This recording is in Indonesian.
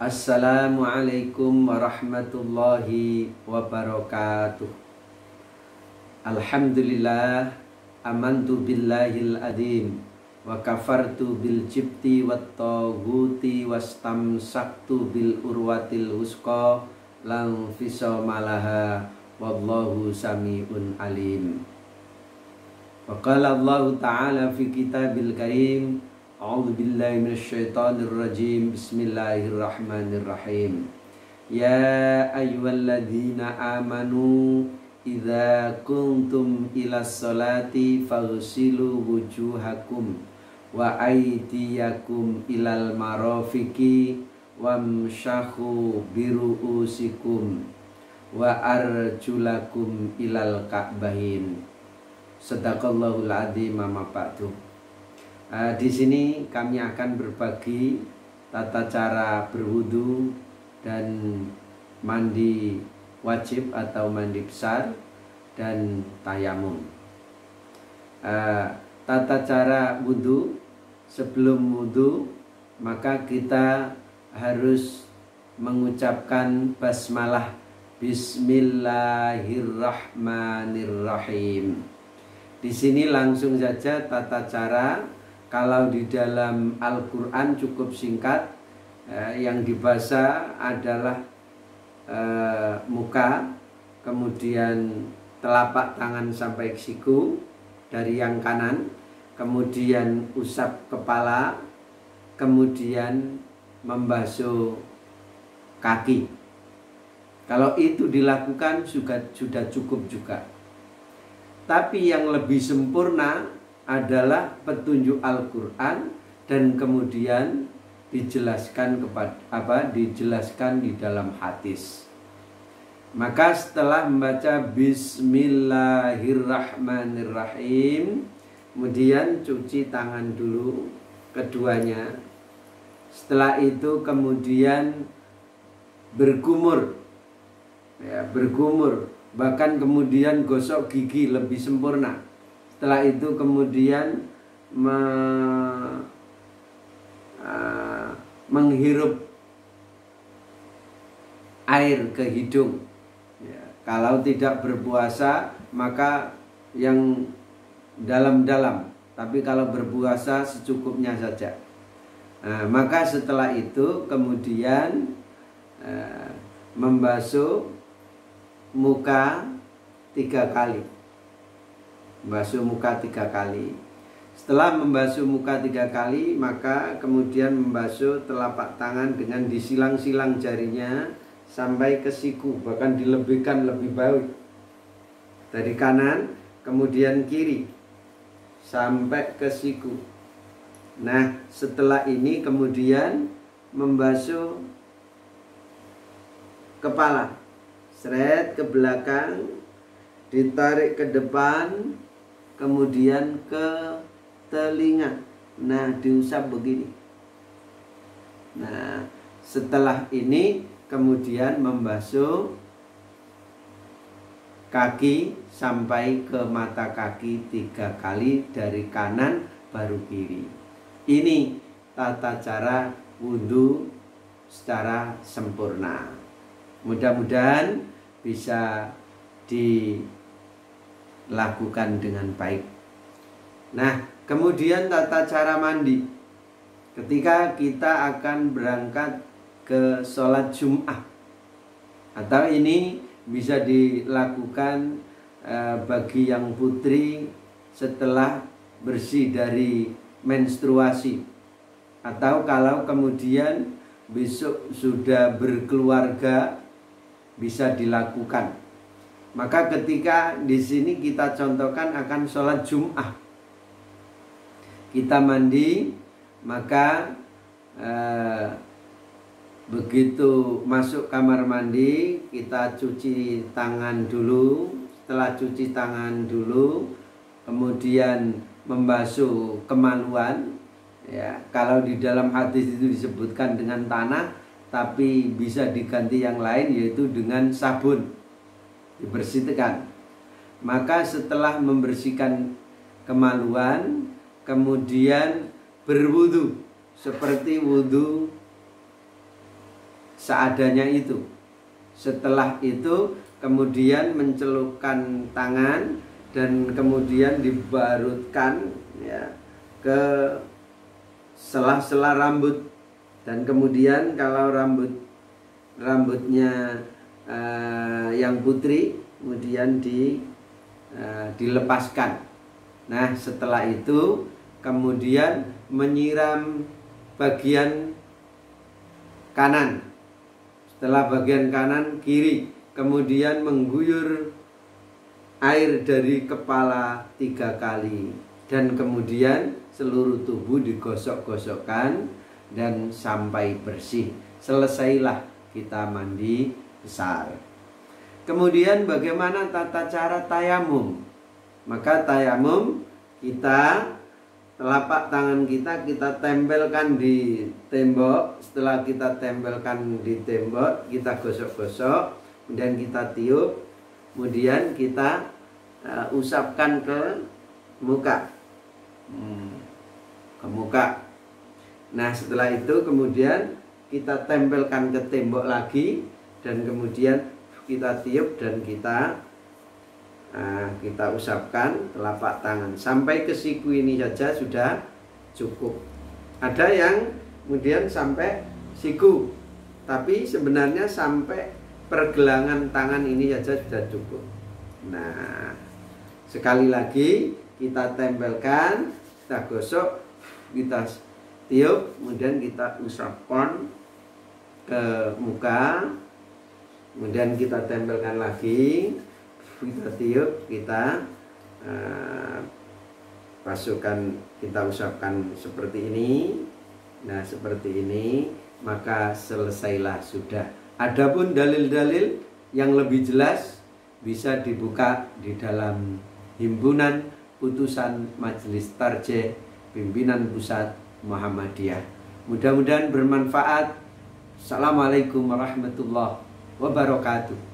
Assalamualaikum warahmatullahi wabarakatuh. Alhamdulillah, amantu billahil adim wa kafartu bil jibti wat taghuti wastamsaktu bil urwatil wusqa lang fisomalaha wallahu samiun alim. Wa qala Allah ta'ala fi kitabil karim, a'udzu billahi minasyaitonir rajim. Bismillahirrahmanirrahim. Ya ayyuhalladzina amanu idza kuntum ilas sholati faghsilu wujuhakum wa aydiyakum ilal marafiqi wamshahu biruusikum wa arjulakum ilal ka'bahin. Shadaqallahul adzim. Amma ba'du. Di sini kami akan berbagi tata cara berwudu dan mandi wajib atau mandi besar dan tayamum. Tata cara wudu, sebelum wudu maka kita harus mengucapkan basmalah, Bismillahirrahmanirrahim. Di sini langsung saja tata cara. Kalau di dalam Al-Quran cukup singkat, yang dibaca adalah muka, kemudian telapak tangan sampai siku dari yang kanan, kemudian usap kepala, kemudian membasuh kaki. Kalau itu dilakukan sudah cukup juga. Tapi yang lebih sempurna adalah petunjuk Al-Quran dan kemudian dijelaskan dijelaskan di dalam hadis. Maka setelah membaca Bismillahirrahmanirrahim, kemudian cuci tangan dulu keduanya. Setelah itu kemudian berkumur, bahkan kemudian gosok gigi lebih sempurna. Setelah itu kemudian menghirup air ke hidung. Kalau tidak berpuasa maka yang dalam-dalam, tapi kalau berpuasa secukupnya saja. Maka setelah itu kemudian membasuh muka 3 kali. Membasuh muka 3 kali. Setelah membasuh muka 3 kali, maka kemudian membasuh telapak tangan dengan disilang-silang jarinya sampai ke siku, bahkan dilebihkan lebih baik. Dari kanan, kemudian kiri sampai ke siku. Nah, setelah ini kemudian membasuh kepala, seret ke belakang, ditarik ke depan, kemudian ke telinga. Nah, diusap begini. Nah, setelah ini kemudian membasuh kaki sampai ke mata kaki 3 kali, dari kanan baru kiri. Ini tata cara wudhu secara sempurna. Mudah-mudahan bisa dilakukan dengan baik. Nah, kemudian tata cara mandi. Ketika kita akan berangkat ke sholat Jum'ah, atau ini bisa dilakukan bagi yang putri setelah bersih dari menstruasi, atau kalau kemudian besok sudah berkeluarga bisa dilakukan. Maka ketika di sini kita contohkan akan sholat Jum'ah, kita mandi, maka begitu masuk kamar mandi kita cuci tangan dulu. Setelah cuci tangan dulu, kemudian membasuh kemaluan. Kalau di dalam hadis itu disebutkan dengan tanah, tapi bisa diganti yang lain, yaitu dengan sabun, dibersihkan. Maka setelah membersihkan kemaluan, kemudian berwudu seperti wudu seadanya itu. Setelah itu kemudian mencelupkan tangan dan kemudian dibarutkan ya ke sela-sela rambut, dan kemudian kalau rambutnya yang putri kemudian dilepaskan. Nah, setelah itu kemudian menyiram bagian kanan. Setelah bagian kanan, kiri, kemudian mengguyur air dari kepala 3 kali, dan kemudian seluruh tubuh digosok-gosokkan dan sampai bersih. Selesailah kita mandi besar. Kemudian bagaimana tata cara tayamum? Maka tayamum, kita telapak tangan kita tempelkan di tembok. Setelah kita tempelkan di tembok, kita gosok-gosok, kemudian kita tiup, kemudian kita usapkan ke muka. Nah, setelah itu kemudian kita tempelkan ke tembok lagi, dan kemudian kita tiup dan kita usapkan telapak tangan sampai ke siku ini saja sudah cukup. Ada yang kemudian sampai siku, tapi sebenarnya sampai pergelangan tangan ini saja sudah cukup. Nah, sekali lagi kita tempelkan, kita gosok, kita tiup, kemudian kita usapkan ke muka, kemudian kita tempelkan lagi, kita tiup, kita masukkan, kita usapkan seperti ini. Nah, seperti ini, maka selesailah sudah. Adapun dalil-dalil yang lebih jelas bisa dibuka di dalam himpunan putusan Majelis Tarjih Pimpinan Pusat Muhammadiyah. Mudah-mudahan bermanfaat. Assalamualaikum warahmatullahi wabarakatuh.